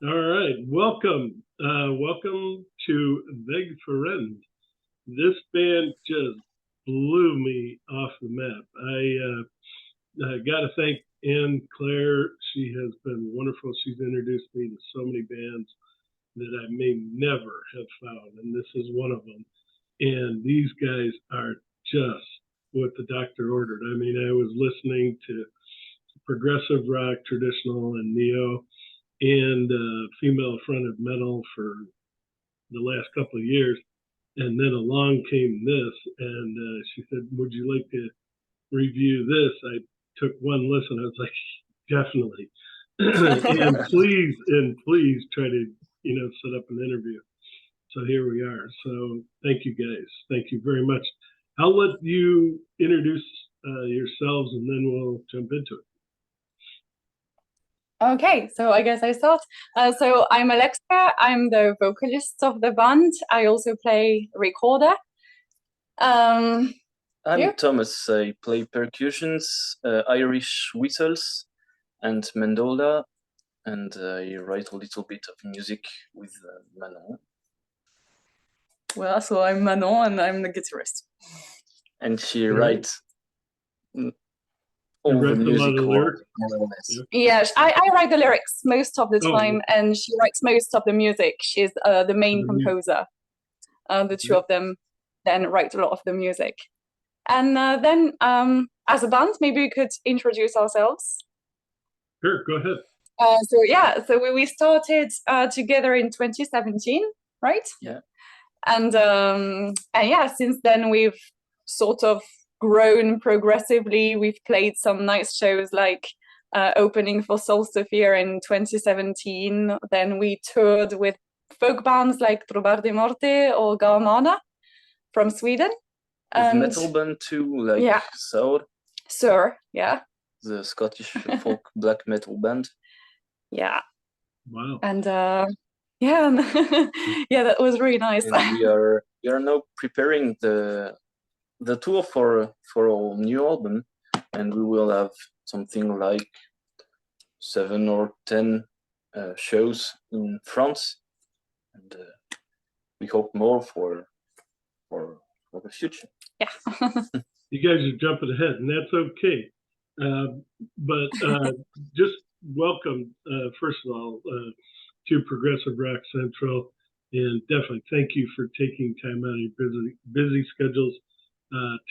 All right, welcome. Welcome to Wegferend. This band just blew me off the map. I got to thank Anne Claire. She has been wonderful. She's introduced me to so many bands that I may never have found, and this is one of them. And these guys are just what the doctor ordered. I mean, I was listening to progressive rock, traditional, and neo, and female fronted metal for the last couple of years. And then along came this, and she said, "Would you like to review this?" I took one listen. I was like, "Definitely." and please try to set up an interview. So here we are. So thank you guys. Thank you very much. I'll let you introduce yourselves, and then we'll jump into it. Okay, so I guess I start. So I'm Alexa. I'm the vocalist of the band. I also play recorder. I'm You? Thomas. I play percussions, Irish whistles, and mandola, and I write a little bit of music with Manon. Well, so I'm Manon, and I'm the guitarist. And she Right. writes all the writes a lot music, of more lyrics? or less. Yes, I write the lyrics most of the Oh. time, and she writes most of the music. She's the main Mhm. composer. The two Okay. of them then write a lot of the music. And then, as a band, maybe we could introduce ourselves. Sure, go ahead. So we started together in 2017, right? Yeah. And yeah, since then we've sort of grown progressively. We've played some nice shows like opening for Soul Sophia in 2017. Then we toured with folk bands like Autremonde or Garmana from Sweden. With And metal band too, like yeah. Sir, yeah. the Scottish folk black metal band. Yeah. Wow. And yeah, yeah, that was really nice. And we are now preparing the tour for our new album, and we will have something like 7 or 10 shows in France, and we hope more for the future. Yeah. You guys are jumping ahead, and that's okay. But just welcome, first of all, to Progressive Rock Central, and definitely thank you for taking time out of your busy schedules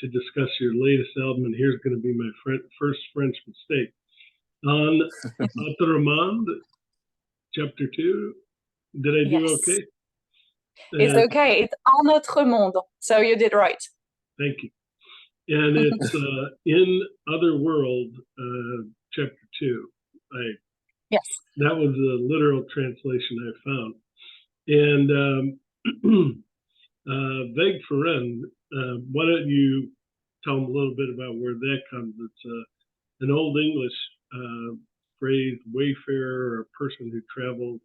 to discuss your latest album. And here's going to be my first French mistake. On Autremonde, Chapter 2. Did I do Yes. okay? It's okay. It's Autremonde, so you did right. Thank you. And it's in Otherworld, Chapter 2. Yes. That was the literal translation I found. And Wegferend, why don't you tell them a little bit about where that comes? It's an Old English phrase, wayfarer, or a person who traveled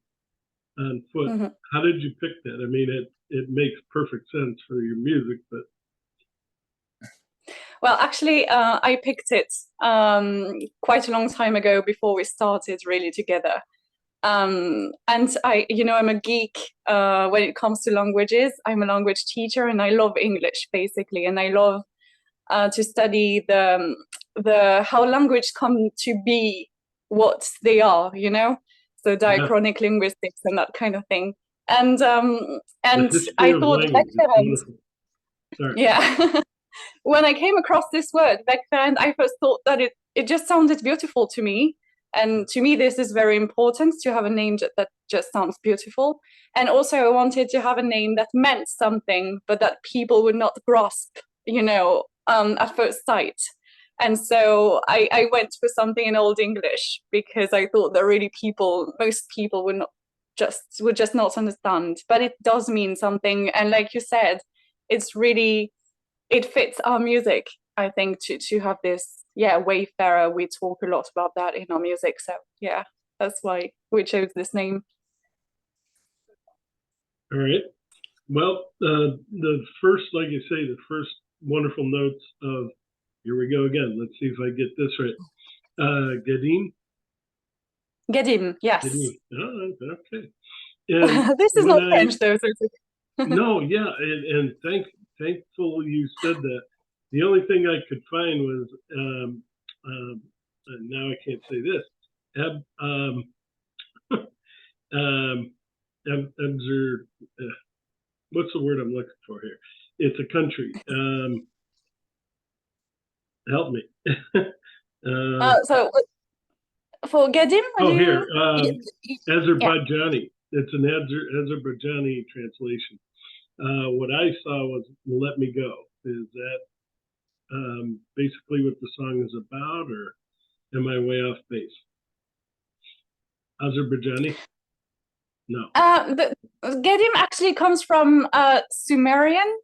on foot. Mm-hmm. How did you pick that? I mean, it makes perfect sense for your music, but well, actually, I picked it quite a long time ago before we started really together. And I'm a geek when it comes to languages. I'm a language teacher, and I love English basically, and I love to study the how language come to be what they are, so diachronic linguistics and that kind of thing. And I thought Wegferend. Yeah. When I came across this word, Wegferend, I first thought that it just sounded beautiful to me. And to me, this is very important to have a name that just sounds beautiful. And also I wanted to have a name that meant something, but that people would not grasp, at first sight. And so I went for something in Old English because I thought that really most people would just not understand. But it does mean something. And like you said, it fits our music, I think, to have this, wayfarer. We talk a lot about that in our music. So yeah, that's why we chose this name. All right. Well, the first, like you say, the first wonderful notes of, here we go again. Let's see if I get this right. Gadin. Gedim, yes. Oh, okay. And This is not when French though, so it's okay. no, yeah, and thankful you said that. The only thing I could find was and now I can't say this. Ab, what's the word I'm looking for here? It's a country. Help me. So for Gedim, Oh, here, yeah. Azerbaijani. It's an Azerbaijani translation. What I saw was "Let Me Go." Is that basically what the song is about, or am I way off base? Azerbaijani? No. The Gedim actually comes from Sumerian,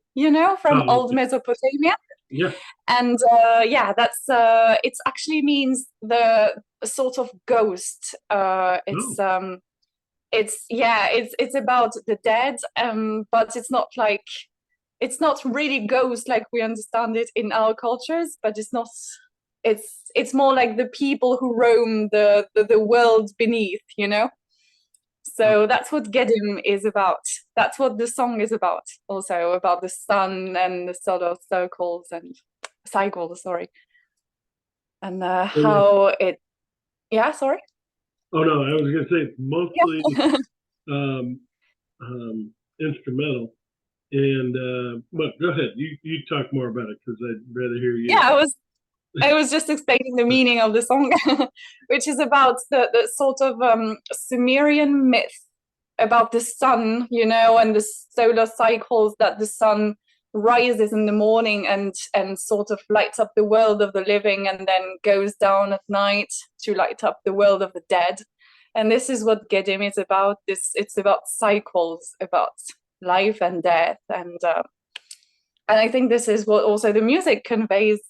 from Oh, old okay. Mesopotamia. Yeah. And yeah, that's it actually means the sort of ghost. It's about the dead, but it's not really ghost like we understand it in our cultures, but it's more like the people who roam the world beneath, So that's what Gedim is about. That's what the song is about, also about the sun and the solar circles and cycles, sorry. And how it, yeah, sorry? Oh, no, I was going to say it's mostly instrumental. And, but go ahead, you talk more about it because I'd rather hear you. Yeah, I was just explaining the meaning of the song, which is about the sort of Sumerian myth about the sun, and the solar cycles, that the sun rises in the morning and sort of lights up the world of the living and then goes down at night to light up the world of the dead. And this is what Gedim is about. It's about cycles, about life and death, and I think this is what also the music conveys.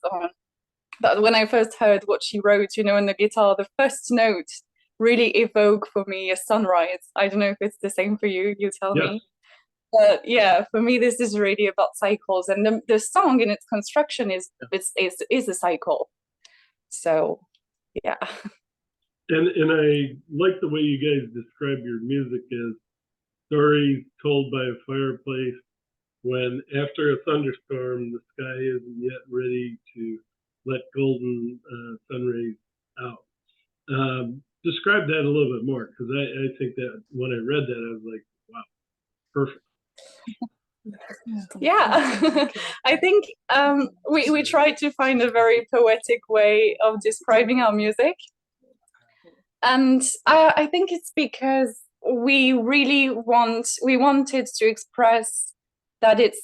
That when I first heard what she wrote, in the guitar, the first note really evoke for me a sunrise. I don't know if it's the same for you. You tell me. But yeah, for me, this is really about cycles, and the song in its construction is a cycle. So, yeah. And I like the way you guys describe your music as stories told by a fireplace, when after a thunderstorm, the sky isn't yet ready to let golden sun rays out. Describe that a little bit more, because I think that when I read that, I was like, wow, perfect. Yeah, I think we try to find a very poetic way of describing our music. And I think it's because we wanted to express that it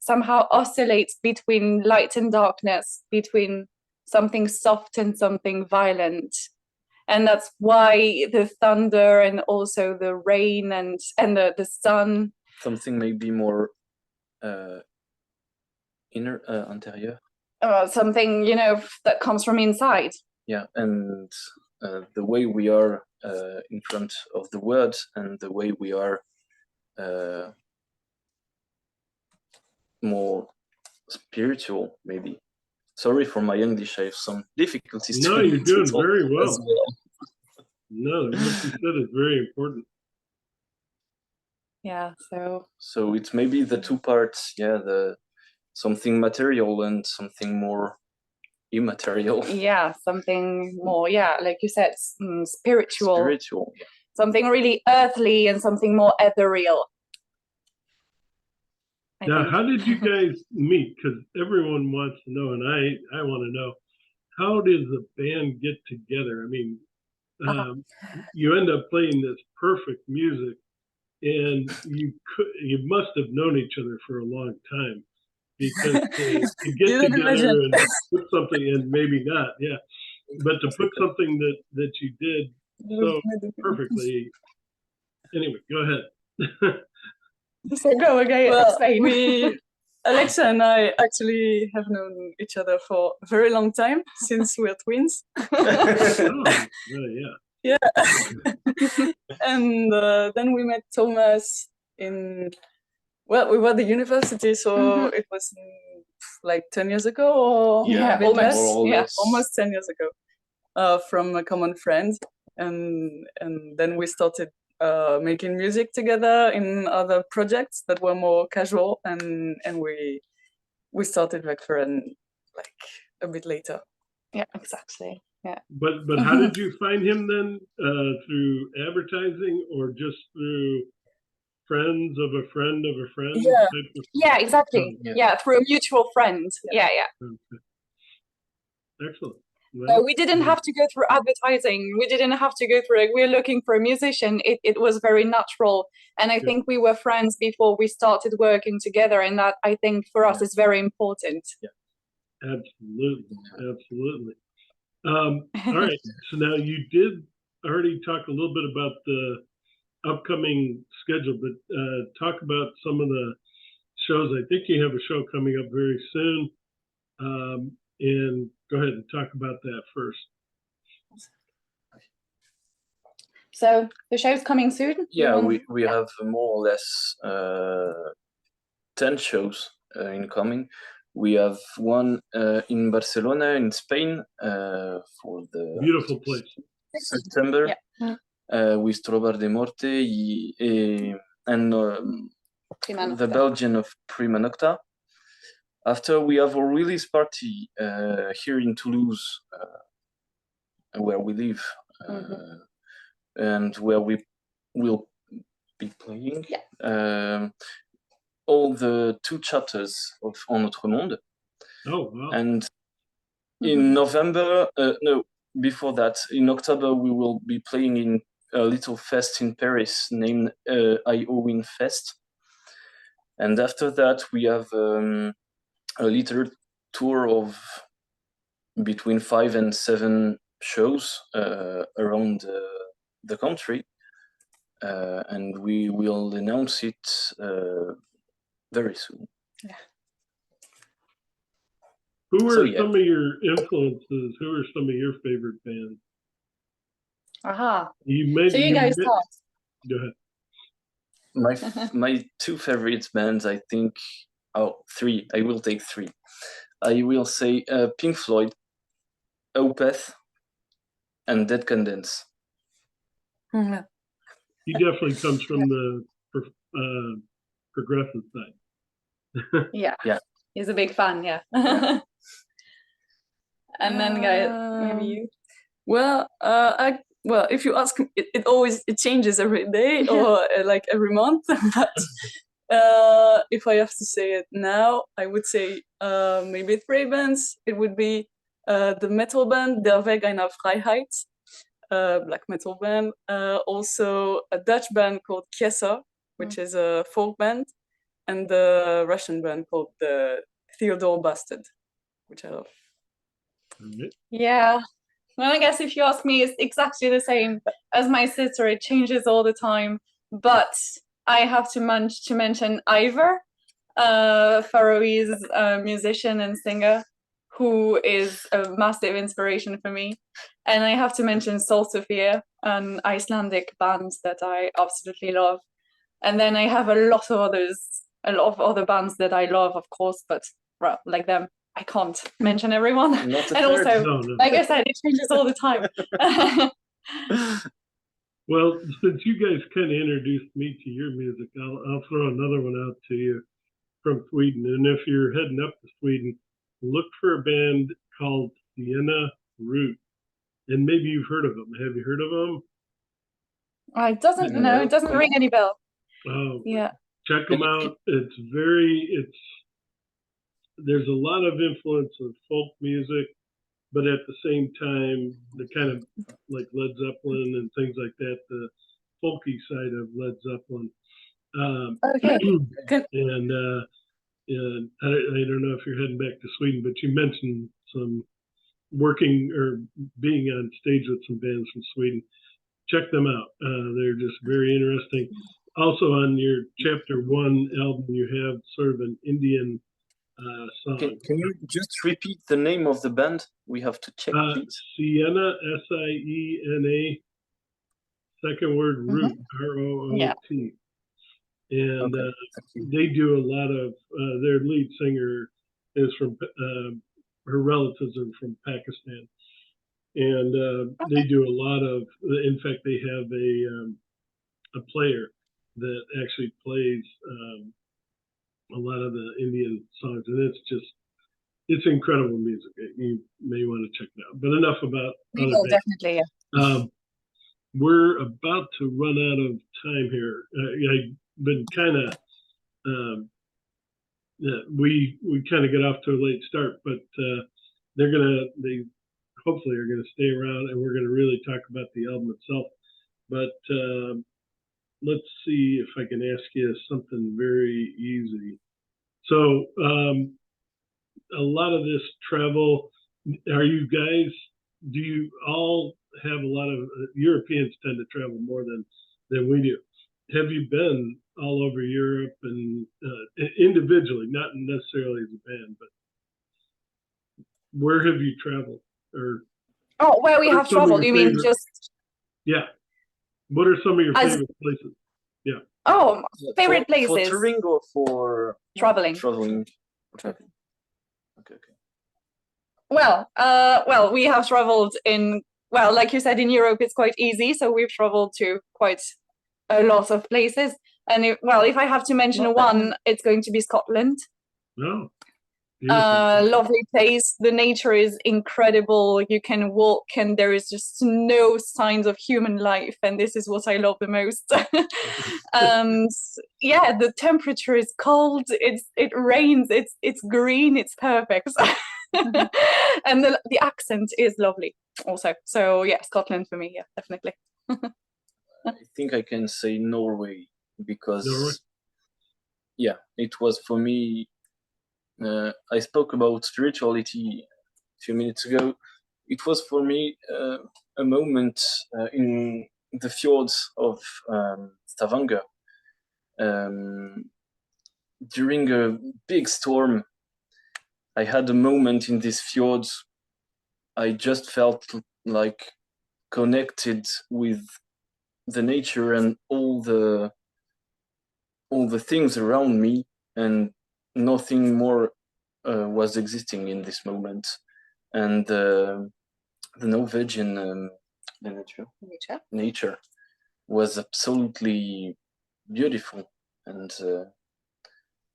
somehow oscillates between light and darkness, between something soft and something violent. And that's why the thunder and also the rain and the sun. Something maybe more interior. Something, that comes from inside. Yeah, and the way we are in front of the words, and the way we are more spiritual, maybe. Sorry for my English, I have some difficulties. No, you're doing very well. well. No, what you said is very important. Yeah, so it's maybe the two parts, the something material and something more immaterial. Yeah, something more, like you said, spiritual, yeah. Something really earthly and something more ethereal. Now, how did you guys meet? Because everyone wants to know, and I want to know, how does a band get together? I mean, you end up playing this perfect music, and you must have known each other for a long time, because to get together and put something, and maybe not, but to put something that you did so perfectly. Anyway, go ahead. So go again. Well, Alexa and I actually have known each other for a very long time, since we're twins. Oh, yeah. And then we met Thomas we were at the university, so it was like 10 years ago, or almost 10 years ago, from a common friend. and then we started making music together in other projects that were more casual, and we started Wegferend like a bit later. Yeah, exactly. Yeah. But how did you find him then? Through advertising or just through friends of a friend of a friend? Yeah. type of- Yeah, exactly. Yeah. Yeah, through a mutual friend. Yeah, yeah. Okay. Excellent. So Well, we didn't have to go through advertising. We didn't have to go through like we're looking for a musician. It was very natural. And I Yeah. think we were friends before we started working together. And that I think for us is very important. absolutely, absolutely. All right. So now you did already talk a little bit about the upcoming schedule, but talk about some of the shows. I think you have a show coming up very soon. And go ahead and talk about that first. So the show's coming soon? Yeah, we have more or less 10 shows incoming. We have one in Barcelona in Spain for the Beautiful place. September with Trobar de Morte and the Belgian of Prima Nocta. After we have a release party here in Toulouse, where we live, and where we will be playing all the 2 chapters of Autremonde. Oh, wow. And in November, no, before that, in October, we will be playing in a little fest in Paris named IO Fest. And after that, we have a little tour of between 5 and 7 shows around the country. And we will announce it very soon. Yeah. Who are some of your influences? Who are some of your favorite bands? Aha. You So you guys start. Go ahead. My 2 favorite bands, I think. 3. I will take 3. I will say Pink Floyd, Opeth, and Dead Can Dance. He definitely comes from the progressive side. Yeah. He's a big fan, yeah. And then guys, maybe you. Well, if you ask me, it always changes every day or like every month. But if I have to say it now, I would say maybe 3 bands. It would be the metal band Der Weg einer Freiheit, black metal band. Also a Dutch band called Kiesa, which is a folk band, and the Russian band called the Theodore Bastard, which I love. Yeah. Well, I guess if you ask me, it's exactly the same as my sister. It changes all the time. But I have to mention Ivor, Faroese musician and singer, who is a massive inspiration for me. And I have to mention Sol Sophia, an Icelandic band that I absolutely love. And then I have a lot of other bands that I love, of course, but well, like them, I can't mention everyone. And also, like I said, it changes all the time. Well, since you guys kind of introduced me to your music, I'll throw another one out to you from Sweden. And if you're heading up to Sweden, look for a band called Sienna Root. And maybe you've heard of them. Have you heard of them? It doesn't ring any bell. Oh, yeah. Check them out. There's a lot of influence of folk music, but at the same time, the kind of like Led Zeppelin and things like that, the folky side of Led Zeppelin. Okay. And I don't know if you're heading back to Sweden, but you mentioned some working or being on stage with some bands from Sweden. Check them out. They're just very interesting. Also on your chapter 1 album, you have sort of an Indian song. Can you just repeat the name of the band? We have to check, please. Sienna, S-I-E-N-A, second word Root, R-O-O-T. And they do a lot of, their lead singer is from, her relatives are from Pakistan. and they do a lot of. In fact, they have a player that actually plays a lot of the Indian songs, and it's incredible music. You may want to check it out. But enough about We other will bands. definitely. Yeah. We're about to run out of time here. I've been kind of we kind of get off to a late start, but they hopefully are gonna stay around, and we're gonna really talk about the album itself. But let's see if I can ask you something very easy. So a lot of this travel, are you guys? Do you all have a lot of Europeans tend to travel more than we do? Have you been all over Europe and individually, not necessarily as a band, but where have you traveled? Or where we have traveled? You mean just? Yeah. What are some of your favorite places? Yeah. Oh, favorite places. For touring or for traveling? Traveling. Okay. Well, we have traveled like you said, in Europe, it's quite easy. So we've traveled to quite a lot of places. And if I have to mention one, it's going to be Scotland. Oh, lovely place. The nature is incredible. You can walk and there is just no signs of human life. And this is what I love the most. And yeah, the temperature is cold. It rains. It's green. It's perfect. And the accent is lovely also. So yeah, Scotland for me. Yeah, definitely. I think I can say Norway because yeah, it was for me. I spoke about spirituality a few minutes ago. It was for me a moment in the fjords of Stavanger during a big storm. I had a moment in these fjords. I just felt like connected with the nature and all the things around me, and nothing more was existing in this moment. And the Norwegian nature was absolutely beautiful, and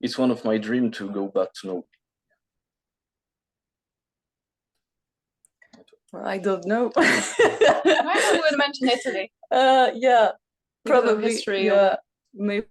it's one of my dreams to go back to Norway. Well, I don't know. I would mention Italy. Yeah, Because of probably. history. Yeah, maybe